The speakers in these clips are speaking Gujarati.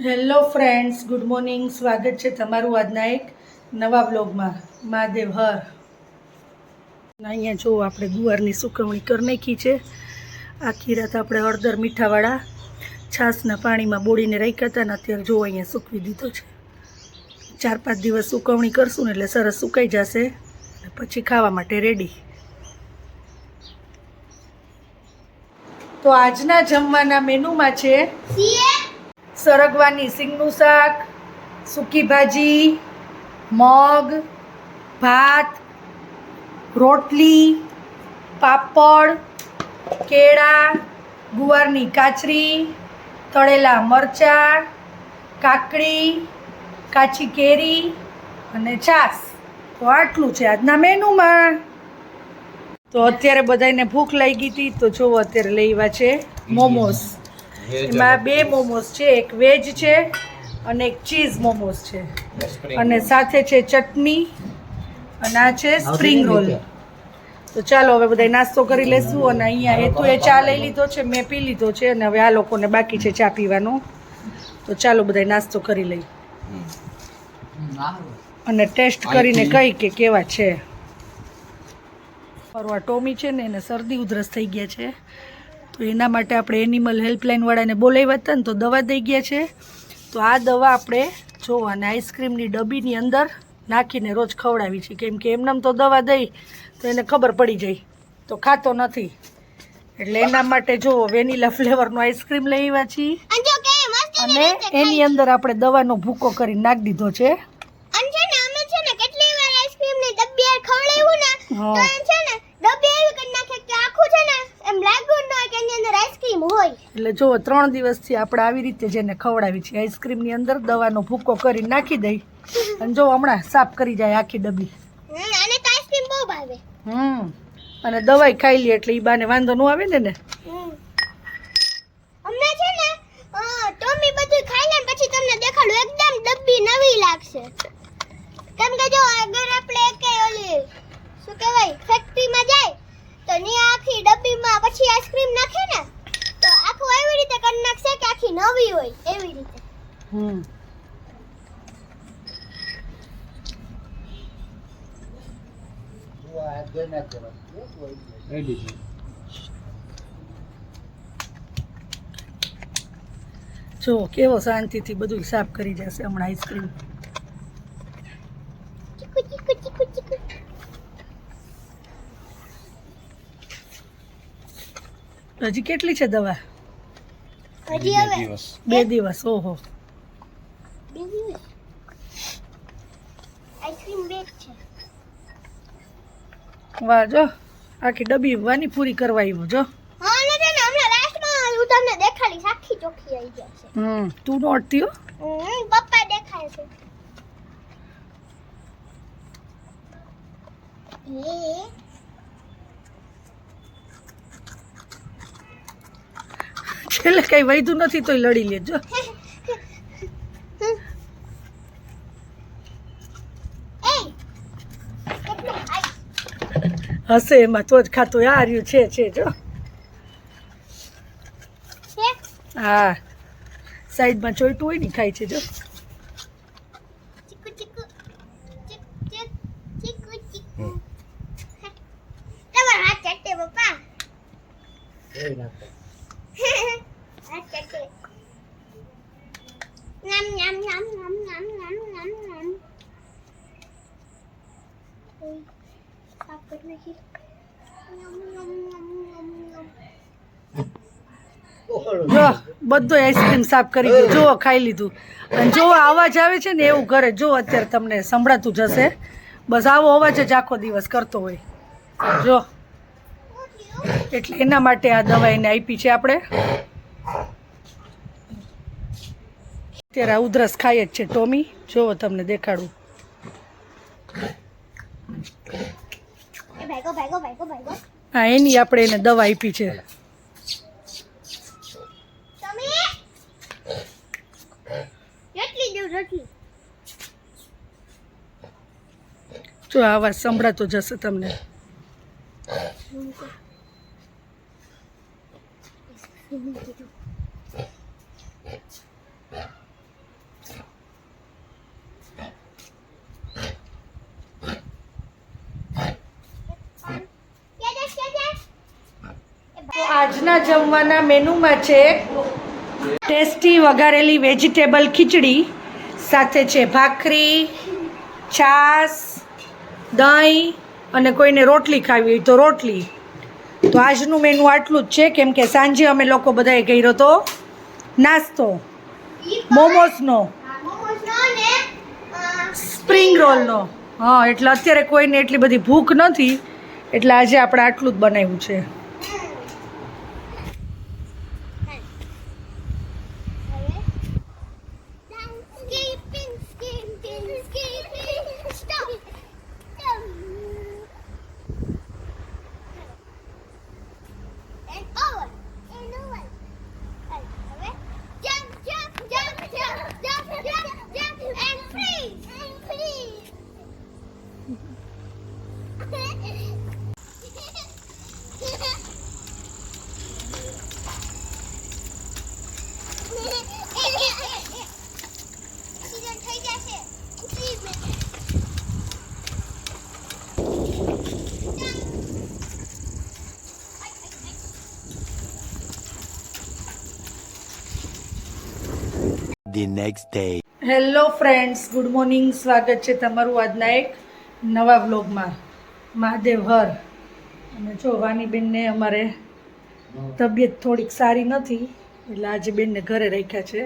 Hello friends, good morning. સ્વાગત છે તમારું આજના એક નવા બ્લોગમાં. મહાદેવ હર. અહીંયા જો આપણે ગુવારની સુકવણી કરી નાખી છે. આખી રાત આપણે હળદર મીઠાવાળા છાશના પાણીમાં બોળીને રાખ્યા હતા ને અત્યારે જો અહીંયા સૂકવી દીધો છે. 4-5 દિવસ સુકવણી કરશું ને એટલે સરસ સુકાઈ જશે પછી ખાવા માટે રેડી. તો આજના જમવાના મેનુમાં છે સરગવાની સિંગનું શાક, સૂકી ભાજી, મગ, ભાત, રોટલી, પાપડ, કેળા, ગુવારની કાચરી, તળેલા મરચાં, કાકડી, કાચી કેરી અને છાશ. તો આટલું છે આજના મેનુમાં. તો અત્યારે બધાને ભૂખ લાગી હતી તો જો અત્યારે લેવા છે મોમોસ. એમાં 2 મોમોસ છે, એક વેજ છે અને એક ચીઝ મોમોસ છે અને સાથે છે ચટણી અને આ છે સ્પ્રિંગ રોલ. તો ચાલો હવે બધા નાસ્તો કરી લેશું. અને અહીંયા હેતુએ ચા લઈ લીધો છે, મેં પી લીધો છે અને હવે આ લોકોને બાકી છે ચા પીવાનો. તો ચાલો બધા નાસ્તો કરી લઈ અને ટેસ્ટ કરીને કહી કે કેવા છે. મારું આ ટોમી છે ને એને શરદી ઉધરસ થઈ ગયા છે તો એના માટે આપણે એનિમલ હેલ્પલાઇનવાળાને બોલાવ્યા હતા ને તો દવા દઈ ગયા છે. તો આ દવા આપણે જોવાને આઈસ્ક્રીમની ડબ્બીની અંદર નાખીને રોજ ખવડાવી છે, કેમ કે એમનેમ તો દવા દઈ તો એને ખબર પડી જાય તો ખાતો નથી. એટલે એના માટે જો વેનીલા ફ્લેવરનો આઈસ્ક્રીમ લઈ આવ્યા છીએ અને એની અંદર આપણે દવાનો ભૂકો કરી નાખી દીધો છે. એટલે જો 3 દિવસથી આપણે આવી રીતે જેને ખવડાવી છે આઈસ્ક્રીમની અંદર દવાનો ભૂકો કરી નાખી દઈ અને જો હમણાં સાફ કરી જાય આખી ડબ્બી. અને દવાઈ ખાઈ લે એટલે ઈ બાને વાંધો ન આવે ને. પછી તમને દેખાડું એકદમ ડબ્બી નવી લાગશે. કેમ કે જો અગર આપણે કે ઓલી શું કહેવાય ફેક્ટરીમાં જાય તો ની આખી ડબ્બીમાં પછી આઈસ્ક્રીમ નાખે ને તો આખું એવી રીતે કરી નાખશે કે આખી નવી હોય એવી રીતે. જો કેવો શાંતિથી બધું સાફ કરી જશે હમણાં આઈસ્ક્રીમ. હજી કેટલી છે દવા? હજી હવે 2 દિવસ. ઓહો, 2 દિવસ આઈસ્ક્રીમ બેક છે. વાહ, જો આખી ડબ્બી વાની પૂરી કરવા આવ્યો જો. હા ને હમણાં લાસ્ટમાં હું તમને દેખાડીશ આખી ચોખ્ખી આવી જશે. તું નોટતી હો. પપ્પા દેખાય છે. છેલ્લે કઈ વૈધું નથી તોય લડી લેજો. હશે એમાં તો જ ખાતું. આ રહ્યું છે જો. હા, સાઈડમાં ચોઈટું હોય ને ખાય છે જો. ચીકુ ચીકુ ચીક ચીક ચીકુ ચીકુ. તમારા હાથ ચાટે પપ્પા. હાથ ચાટે. નમ નમ નમ નમ નમ નમ નમ નમ. સાફ કરી નાખી. નમ નમ નમ નમ નમ. જો બધો આઈસ્ક્રીમ સાફ કરી ગયો જો, ખાઈ લીધું. અને જો અવાજ આવે છે ને એવું કરે જો અત્યારે તમને સંભળાતું જશે. બસ આવો અવાજ જ આખો દિવસ કરતો હોય જો. એટલે એના માટે આ દવા એને આપી છે આપણે. અત્યારે આ ઉધરસ ખાય જ છે ટોમી. જો તમને દેખાડું. ભાગો ભાગો ભાગો ભાગો. હા, એની આપણે એને દવા આપી છે. જો આવાજ સંભળાતો જશે તમને. આજના જમવાના મેનુમાં છે ટેસ્ટી વઘારેલી વેજીટેબલ ખીચડી, સાથે છે ભાખરી, છાશ, દહીં અને કોઈને રોટલી ખાવી હોય તો રોટલી. તો આજનું મેનુ આટલું જ છે, કેમ કે સાંજે અમે લોકો બધાએ કર્યો તો નાસ્તો મોમોસનો, સ્પ્રિંગ રોલનો. હા, એટલે અત્યારે કોઈને એટલી બધી ભૂખ નથી, એટલે આજે આપણે આટલું જ બનાવ્યું છે. The next day. Hello friends, good morning. સ્વાગત છે તમારું આજના એક નવા વ્લોગમાં. મહાદેવ હર. અને જો વાનીબેનને અમારે તબિયત થોડીક સારી નથી, એટલે આજે બેનને ઘરે રાખ્યા છે.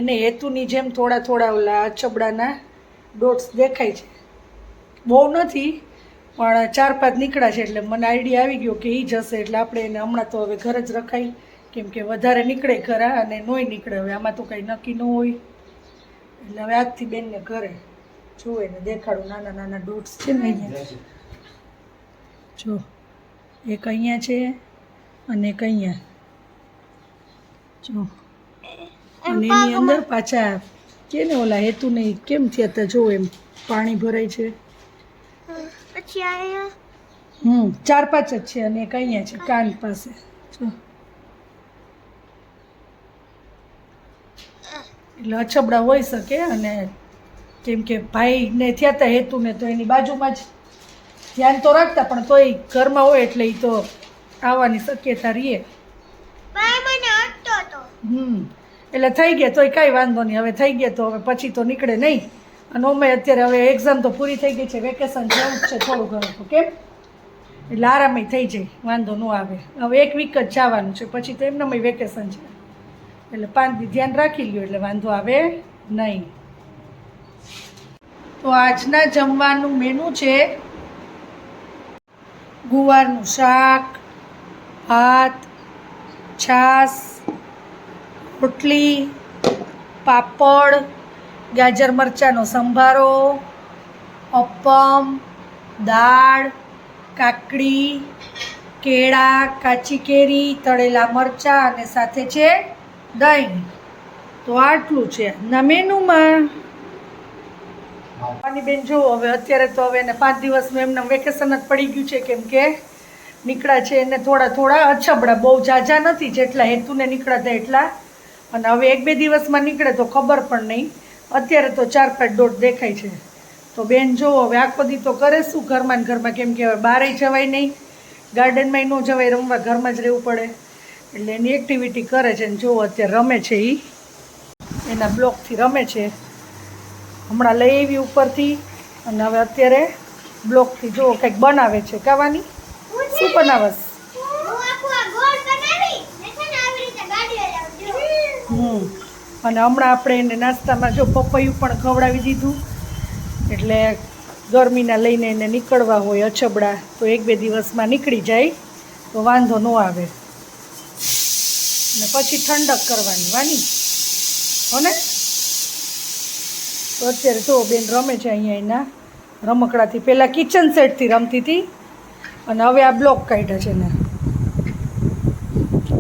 એને હેતુની જેમ થોડા થોડા ઓલા અછબડાના ડોટ્સ દેખાય છે. બહુ નથી, પણ 4-5 નીકળ્યા છે. એટલે મને આઈડિયા આવી ગયો કે એ જશે, એટલે આપણે એને હમણાં તો હવે ઘરે જ રખાય, કેમ કે વધારે નીકળે ખરા અને નોય નીકળે. હવે આમાં તો કંઈ નક્કી ન હોય, એટલે હવે આજથી બેનને ઘરે જોવે ને દેખાડું. નાના નાના ડોટ્સ છે ને અહીંયા જો, એક અહીંયા છે અને એક અહીંયા જો, અને એની અંદર પાછા કે ને ઓલા હેતુ નહીં કેમ થયા હતા જો, એમ પાણી ભરાય છે. પછી અહીંયા 4-5 જ છે અને એક અહીંયા છે કાન પાસે જો. એટલે અછબડા હોઈ શકે, અને કેમ કે ભાઈને થયા હતા હેતુને, તો એની બાજુમાં જ ધ્યાન તો રાખતા, પણ તોય ઘરમાં હોય એટલે એ તો આવવાની શક્યતા રહીએ. એટલે થઈ ગયા તોય કાંઈ વાંધો નહીં. હવે થઈ ગયા તો હવે પછી તો નીકળે નહીં. અને અમે અત્યારે હવે એક્ઝામ તો પૂરી થઈ ગઈ છે, વેકેશન જવું જ છે થોડું ઘણું તો કેમ, એટલે આરામય થઈ જાય, વાંધો ન આવે. હવે 1 વીક જ જવાનું છે, પછી તો એમનામાં વેકેશન છે, એટલે 5 દી ધ્યાન રાખી લ્યો એટલે વાંધો આવે નહીં. તો આજના જમવાનું મેનુ છે ગુવારનું શાક, ભાત, છાશ, રોટલી, પાપડ, ગાજર મરચાંનો સંભારો, અપમ, દાળ, કાકડી, કેળા, કાચી કેરી, તળેલા મરચાં અને સાથે છે દહીં. તો આટલું છે આજના મેનુમાં. પાણી બેન જો, હવે અત્યારે તો હવે એને 5 દિવસનું એમને વેકેશન જ પડી ગયું છે, કેમ કે નીકળ્યા છે એને થોડા થોડા અછબડા, બહુ ઝાઝા નથી, જેટલા હેતુને નીકળ્યા એટલા. અને હવે 1-2 દિવસમાં નીકળે તો ખબર પણ નહીં. અત્યારે તો 4-5 ડોટ દેખાય છે. તો બેન જો હવે આખો દી તો કરે શું ઘરમાં ને ઘરમાં, કેમ કે હવે બહારે જવાય નહીં, ગાર્ડનમાં ન જવાય રમવા, ઘરમાં જ રહેવું પડે. એટલે એની એક્ટિવિટી કરે છે. ને જો અત્યારે રમે છે, એ એના બ્લોકથી રમે છે. હમણાં લઈ આવી ઉપરથી, અને હવે અત્યારે બ્લોકથી જો કંઈક બનાવે છે. કાવાની શું બનાવસ? અને હમણાં આપણે એને નાસ્તામાં જો પપૈયું પણ ખવડાવી દીધું, એટલે ગરમીના લઈને એને નીકળવા હોય અછબડા, તો 1-2 દિવસમાં નીકળી જાય તો વાંધો ન આવે. ને પછી ઠંડક કરવાની વાની હો ને. તો અત્યારે જો બેન રમે છે અહીંયા એના રમકડાથી. પહેલાં કિચન સેટથી રમતી હતી, અને હવે આ બ્લોક કાઢ્યા છે ને.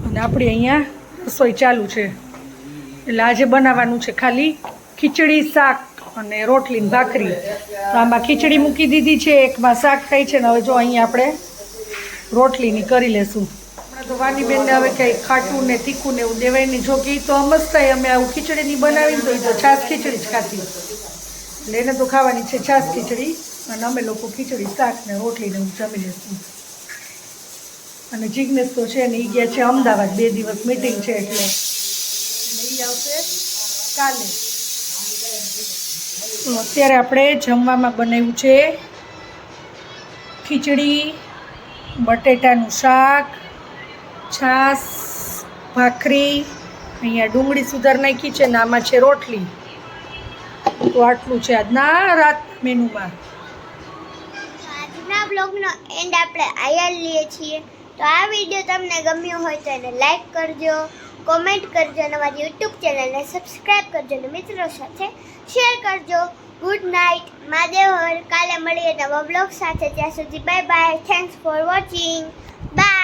અને આપણી અહીંયા રસોઈ ચાલુ છે. એટલે આજે બનાવવાનું છે ખાલી ખીચડી, શાક અને રોટલી ને ભાખરી. તો આમાં ખીચડી મૂકી દીધી છે, એકમાં શાક ખાઈ છે, ને હવે જો અહીંયા આપણે રોટલીની કરી લેશું. હમણાં તો વાનીબેનને હવે કંઈ ખાટું ને તીખું ને એવું દેવાય નહીં. જો કે એ તો મસ્ત અમે આવું ખીચડીની બનાવીને તો એ તો છાશ ખીચડી જ ખાતી, એટલે એને તો ખાવાની છે છાશ ખીચડી, અને અમે લોકો ખીચડી, શાક ને રોટલીને એવું જમી લઈશું. અને જિગ્નેશ તો છે ને એ ગયા છે અમદાવાદ, 2 દિવસ મીટિંગ છે એટલે એ આવશે કાલે. તો અત્યારે આપણે જમવામાં બનાવ્યું છે ખીચડી, બટેટાનું શાક, છાશ, ભાખરી, અહીંયા ડુંગળી સુધાર નાખી છે ને આમાં છે રોટલી. તો આટલું છે આજના રાત મેનુમાં. આજના બ્લોગનો એન્ડ આપણે આયા લઈએ છીએ. તો આ વિડીયો તમને ગમ્યો હોય તો એને લાઈક કરજો, કોમેન્ટ કરજો અને અમારી યુટ્યુબ ચેનલને સબસ્ક્રાઈબ કરજો અને મિત્રો સાથે શેર કરજો. Good night, Mahadev Har. કાલે મળીએ નવા બ્લોગ સાથે. ત્યાં સુધી bye bye. Thanks for watching. By.